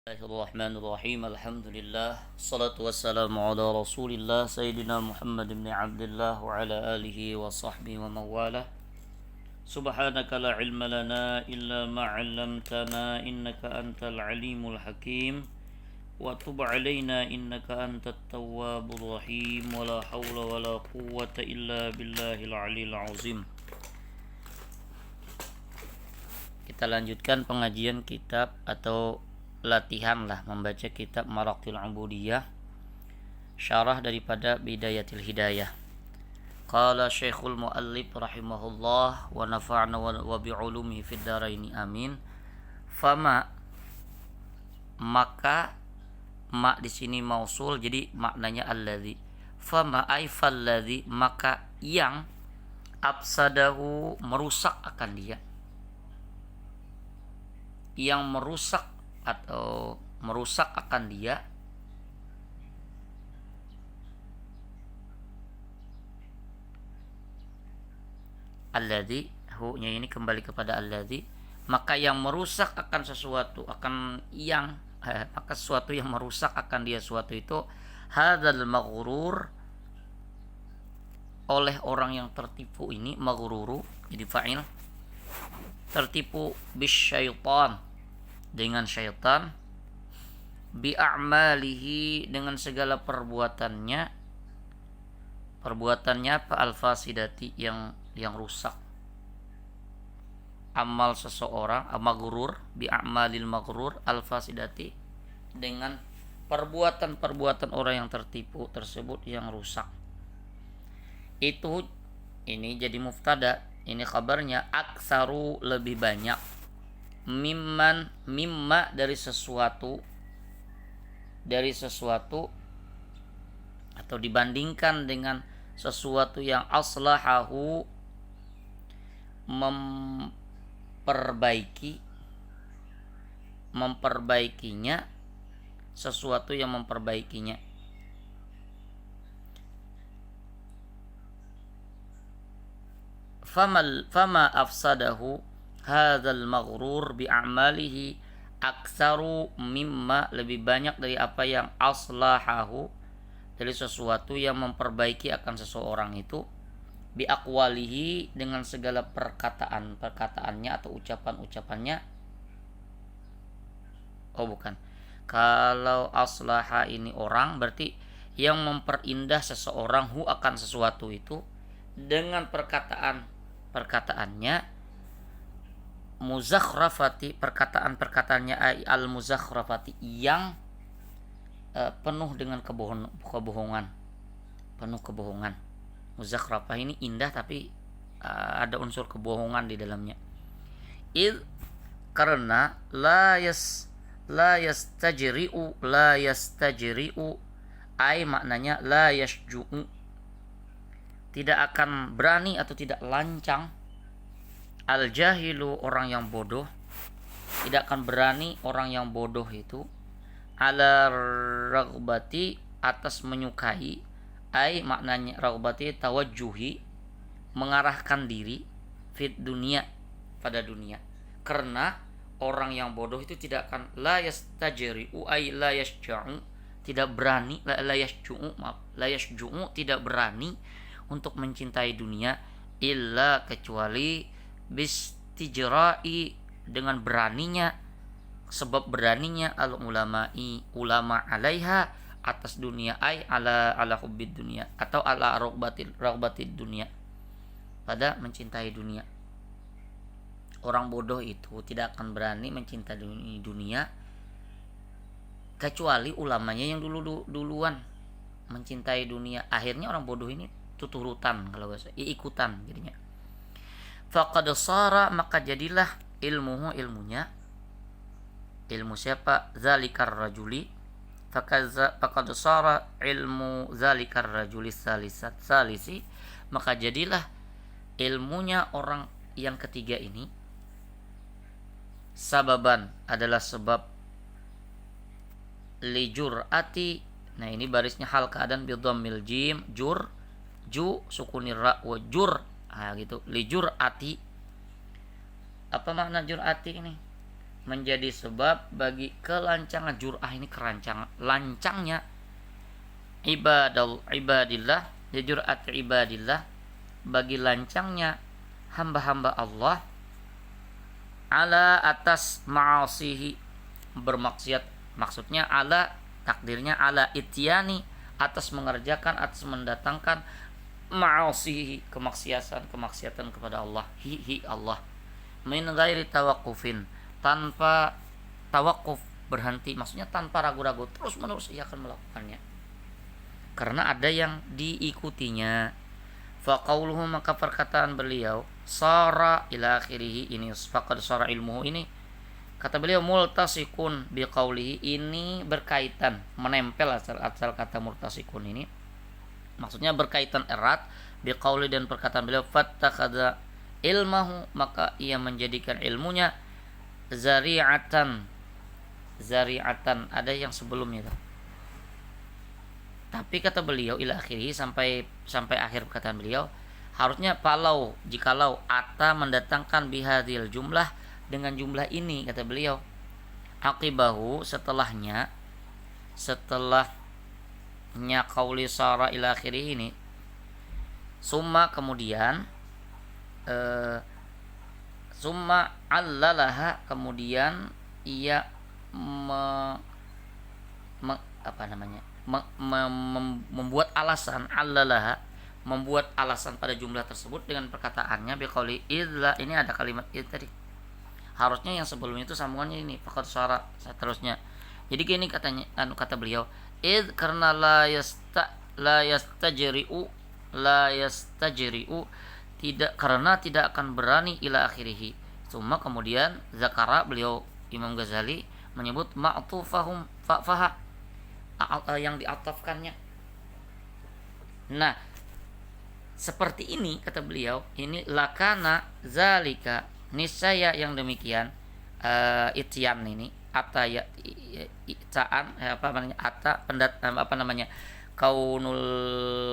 Bismillahirrahmanirrahim. Alhamdulillah. Salatu wassalamu ala Rasulillah Sayyidina Muhammad bin Abdullah wa ala alihi wa sahbihi wa mawalah. Subhanaka la ilma lana illa ma 'allamtana innaka antal alimul hakim. Wa tub 'alaina innaka antat tawwabur rahim. Wa la hawla wa la quwwata illa billahil aliyil azim. Kita lanjutkan pengajian kitab atau latihan membaca kitab Maraqil Ubudiyah, syarah daripada Bidayatil Hidayah. Qala Syekhul Muallif rahimahullah wa nafa'na wa bi'ulumihi fid dharaini amin. Fama, maka ma di sini mausul, jadi maknanya alladzi. Fama ay falladzi, maka yang afsadahu, merusak akan dia, yang merusak atau merusak akan dia, alladzi, hu-nya ini kembali kepada alladzi, maka yang merusak akan sesuatu, akan yang maka sesuatu yang merusak akan dia sesuatu itu, hadzal maghrur, oleh orang yang tertipu ini, maghruru jadi fa'il, tertipu bisyaitan, dengan syaitan, bi'a'malihi, dengan segala perbuatannya apa, al-fasidati, yang rusak, amal seseorang, maghrur, bi'a'malil maghrur al-fasidati, dengan perbuatan orang yang tertipu tersebut yang rusak. Itu ini jadi muftada, ini kabarnya, aksaru, lebih banyak, mimma dari sesuatu atau dibandingkan dengan sesuatu yang aslahahu, memperbaikinya, sesuatu yang memperbaikinya. Fama afsadahu hadzal maghrur bi'amalihi aktsaru mimma, lebih banyak dari apa yang aslahahu, dari sesuatu yang memperbaiki akan seseorang itu, biaqwalihi, dengan segala perkataannya atau ucapannya. Oh bukan, kalau aslaha ini orang, berarti yang memperindah seseorang hu, akan sesuatu itu, dengan perkataannya, muzakhrafati, perkataannya ay al muzakhrafati, yang penuh dengan kebohongan. Muzakhrafah ini indah tapi ada unsur kebohongan di dalamnya. Karena la yastajri'u ay maknanya la yasju'u, tidak akan berani atau tidak lancang, al-jahilu, orang yang bodoh, tidak akan berani orang yang bodoh itu, ala raghbati, atas menyukai, ai maknanya raghbati tawajjuhi, mengarahkan diri, fit dunia, pada dunia. Karena orang yang bodoh itu tidak akan, la yastajri'u ai la yasja'u, tidak berani, la yasju'u, tidak berani untuk mencintai dunia, illa, kecuali, bistijra'i, dengan beraninya, sebab beraninya, al ulama alaiha, atas dunia, ay ala hubbid dunia, atau ala raghbatid dunia, pada mencintai dunia. Orang bodoh itu tidak akan berani mencintai dunia kecuali ulamanya yang duluan mencintai dunia. Akhirnya orang bodoh ini tuturutan, kalau bahasa ikutan jadinya. Faqad sara, maka jadilah ilmunya, ilmu siapa, zalikar rajuli, faqad sara ilmu zalikar rajuli salisi, maka jadilah ilmunya orang yang ketiga ini, sababan, adalah sebab, lijur'ati, nah ini barisnya hal keadaan bidhammil jim, ju sukunir ra wa gitu, lijur'ati. Apa makna jur'ati ini? menjadi sebab bagi kelancangan jur'ah ini kerancangan lancangnya ibadillah ya jur'at ibadillah bagi lancangnya hamba-hamba Allah ala atas ma'asihi bermaksiat, maksudnya ala takdirnya ala ityani atas mengerjakan, atas mendatangkan ma'asihi kemaksiatan kepada Allah Allah min ghairi tawaqqufin tanpa tawakuf berhenti, maksudnya tanpa ragu-ragu terus menerus ia akan melakukannya karena ada yang diikutinya. Faqauluhu maka perkataan beliau sara ila akhirih ini faqad sara ilmuhu ini kata beliau multasikun biqaulihi ini berkaitan menempel asal kata multasikun ini maksudnya berkaitan erat biqauli dan perkataan beliau fattakhadha ilmahu maka ia menjadikan ilmunya zari'atan ada yang sebelumnya itu. Tapi kata beliau ila akhiri sampai akhir perkataan beliau harusnya jikalau ata mendatangkan bihadil jumlah dengan jumlah ini kata beliau aqibahu setelahnya qauli sara ila akhiri ini summa kemudian summa allalaha kemudian ia membuat alasan allalaha membuat alasan pada jumlah tersebut dengan perkataannya biqauli idza ini ada kalimat id tadi harusnya yang sebelumnya itu sambungannya ini faqad syara seterusnya jadi gini katanya kata beliau id karena la yastajri'u tidak karena tidak akan berani ila akhirih cuma kemudian zakara beliau Imam Ghazali menyebut ma'tufahum faha yang diatafkannya. Nah, seperti ini kata beliau, ini lakana zalika niscaya yang demikian ityan ini ataya itaan kaunul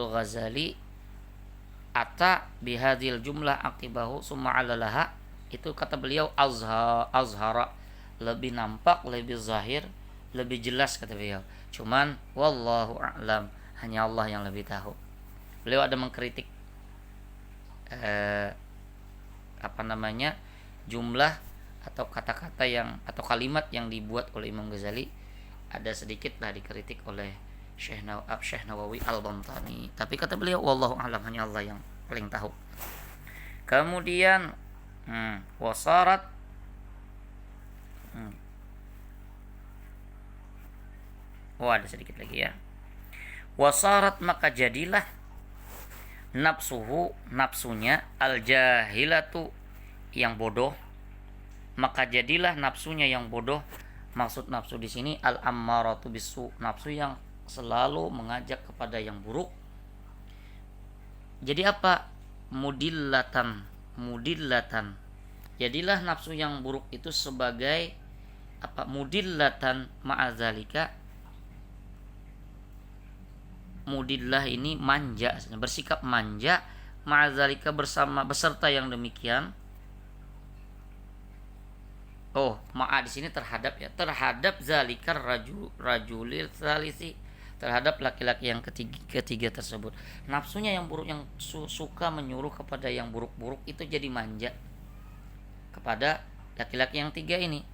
Ghazali ata bihadil jumlah akibahu summa alalaha itu kata beliau azhara lebih nampak, lebih zahir, lebih jelas kata beliau. Cuman wallahu a'lam, hanya Allah yang lebih tahu. Beliau ada mengkritik jumlah atau kata-kata yang atau kalimat yang dibuat oleh Imam Ghazali ada sedikit lah dikritik oleh Syekh Nawawi Al-Bantani. Tapi kata beliau wallahu a'lam, hanya Allah yang paling tahu. Kemudian wasarat ada sedikit lagi ya. Wasarat maka jadilah nafsunya al-jahilatu yang bodoh. Maka jadilah nafsunya yang bodoh. Maksud nafsu di sini al-ammaratu bisu, nafsu yang selalu mengajak kepada yang buruk. Jadi apa? Mudillatan. Jadilah nafsu yang buruk itu sebagai apa? Mudillatan ma'adzalika. Mudillah ini manja, bersikap manja, ma'adzalika beserta yang demikian. Ma'a di sini terhadap zalikar rajulil salisi, terhadap laki-laki yang ketiga tersebut. Nafsunya yang buruk yang suka menyuruh kepada yang buruk-buruk itu jadi manja kepada laki-laki yang tiga ini.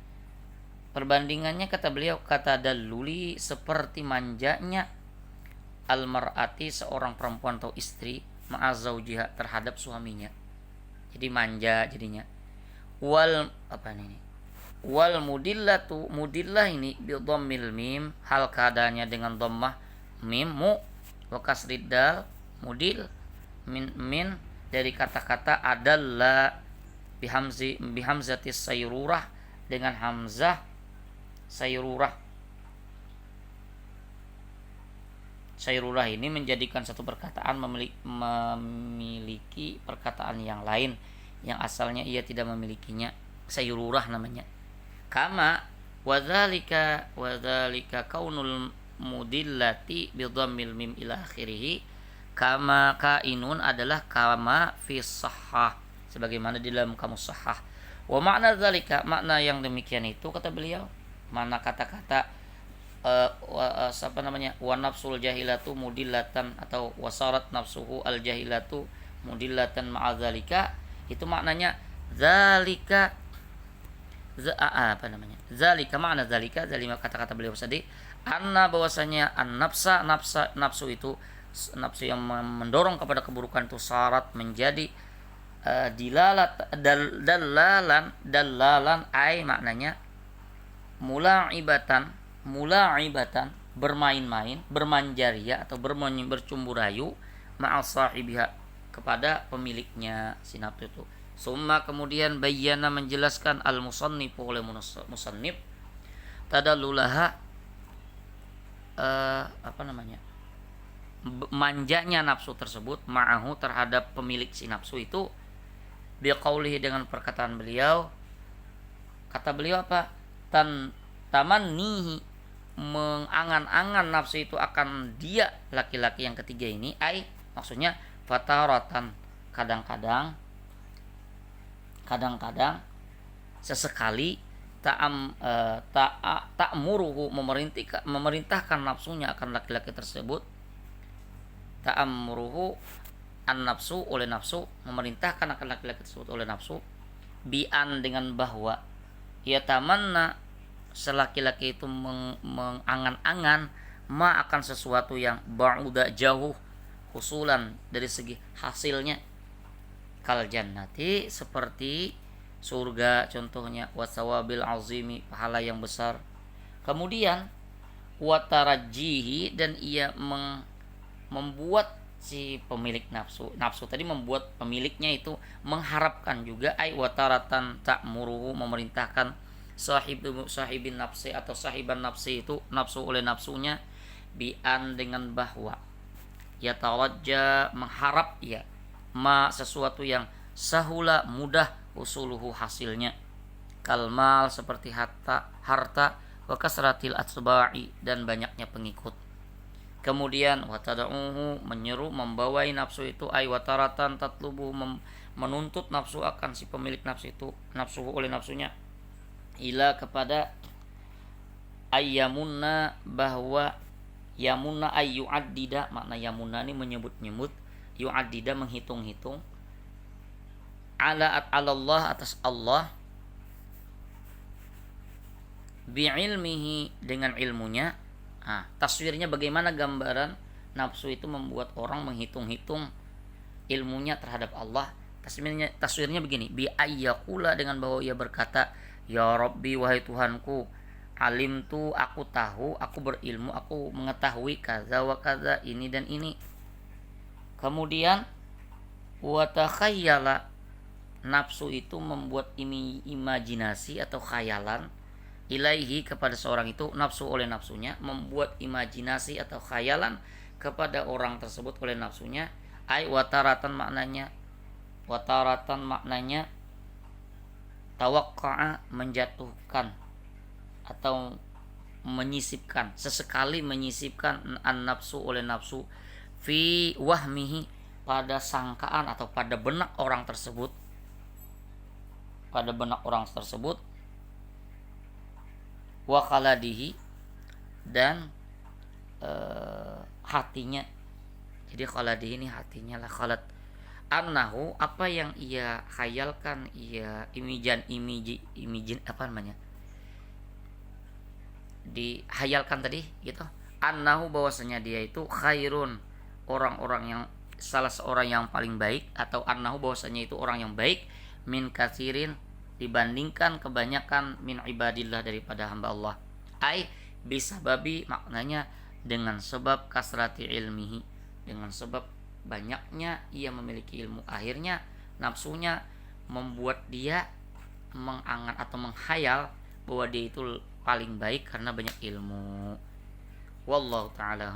Perbandingannya kata beliau kata daluli seperti manjanya almar'ati seorang perempuan atau istri ma'azaujiha terhadap suaminya. Jadi manja jadinya. Wal mudillah ini bi dhammil mim hal keadaannya dengan dhammah mim mu wa kasrid dal mudil min dari kata-kata adalla bihamzati sayrurah dengan hamzah sayrurah. Sayrurah ini menjadikan satu perkataan memiliki perkataan yang lain yang asalnya ia tidak memilikinya. Sayrurah namanya. Kama wadzalika kaunul mudillati bi dhammil mim ila akhirih. Kama kainun adalah kama fi sahhah sebagaimana di dalam kamus sahhah. Wa makna dzalika, makna yang demikian itu kata beliau, mana kata-kata apa namanya, wa nafsul jahilatu mudillatan atau wasarat nafsuhu al jahilatu mudillatan ma'adzalika, itu maknanya zalika apa namanya, zalika makna zalika, zalima kata-kata beliau tadi, anna bahwasanya an nafsu itu nafsu yang mendorong kepada keburukan itu syarat menjadi dalalan ai maknanya mula'ibatan bermain-main, bermanjaria atau bercumbu rayu ma'al sahibiha kepada pemiliknya si nafsu itu. Summa kemudian bayyana menjelaskan al-musannif oleh musannif tadallulaha apa namanya, manjanya nafsu tersebut ma'ahu terhadap pemilik si nafsu itu biqaulihi dengan perkataan beliau, kata beliau apa, tamannihi mengangan-angan nafsu itu akan dia laki-laki yang ketiga ini, ai maksudnya fataratan kadang-kadang sesekali ta'muruhu memerintahkan nafsunya akan laki-laki tersebut, ta'muruhu an-nafsu oleh nafsu, memerintahkan akan laki-laki tersebut oleh nafsu, bi'an dengan bahwa ya tamanna selaki-laki itu mengangan-angan ma akan sesuatu yang ba'uda jauh husulan dari segi hasilnya, kal jannati seperti surga contohnya, wasawabil azimi pahala yang besar. Kemudian watarajihi dan ia membuat si pemilik nafsu tadi membuat pemiliknya itu mengharapkan juga, ai wataratan ta'muruhu memerintahkan sahibin nafsi atau sahiban nafsi itu nafsu oleh nafsunya, bi'an dengan bahwa ya tawajja mengharap ya ma sesuatu yang sahula mudah usuluhu hasilnya, kalmal seperti harta wa kasratil atba'i dan banyaknya pengikut. Kemudian watada'uhu menyeru membawai nafsu itu, ay wataratan tatlubu menuntut nafsu akan si pemilik nafsu itu, nafsu oleh nafsunya, ila kepada ayyamunna bahwa yamunna ay yu'addida, makna yamunna ini menyebut-nyebut, yu'addida menghitung-hitung, ala Allah atas Allah, bi'ilmihi dengan ilmunya. Taswirnya bagaimana gambaran nafsu itu membuat orang menghitung-hitung ilmunya terhadap Allah. Taswirnya begini, bi ayyakula dengan bahwa ia berkata, ya Rabbi wahai Tuhanku, alimtu aku tahu, aku berilmu, aku mengetahui kaza wa kaza ini dan ini. Kemudian wa takhayyala, nafsu itu membuat imajinasi atau khayalan, ilaihi kepada seorang itu, nafsu oleh nafsunya membuat imajinasi atau khayalan kepada orang tersebut oleh nafsunya, ai wataratan maknanya tawaqqa'a menjatuhkan atau menyisipkan, sesekali menyisipkan an-nafsu oleh nafsu fi wahmihi pada sangkaan atau pada benak orang tersebut, wa khaladihi dan hatinya. Jadi khaladihi ini hatinya lah, khalad annahu apa yang ia khayalkan, ia imijin apa namanya, dihayalkan tadi gitu, annahu bahwasanya dia itu khairun, orang-orang yang salah seorang yang paling baik, atau annahu bahwasanya itu orang yang baik, min katsirin dibandingkan kebanyakan min ibadillah daripada hamba Allah, ai bisa babi maknanya dengan sebab kasrati ilmihi, dengan sebab banyaknya ia memiliki ilmu, akhirnya nafsunya membuat dia mengangan atau menghayal bahwa dia itu paling baik karena banyak ilmu. Wallahu ta'ala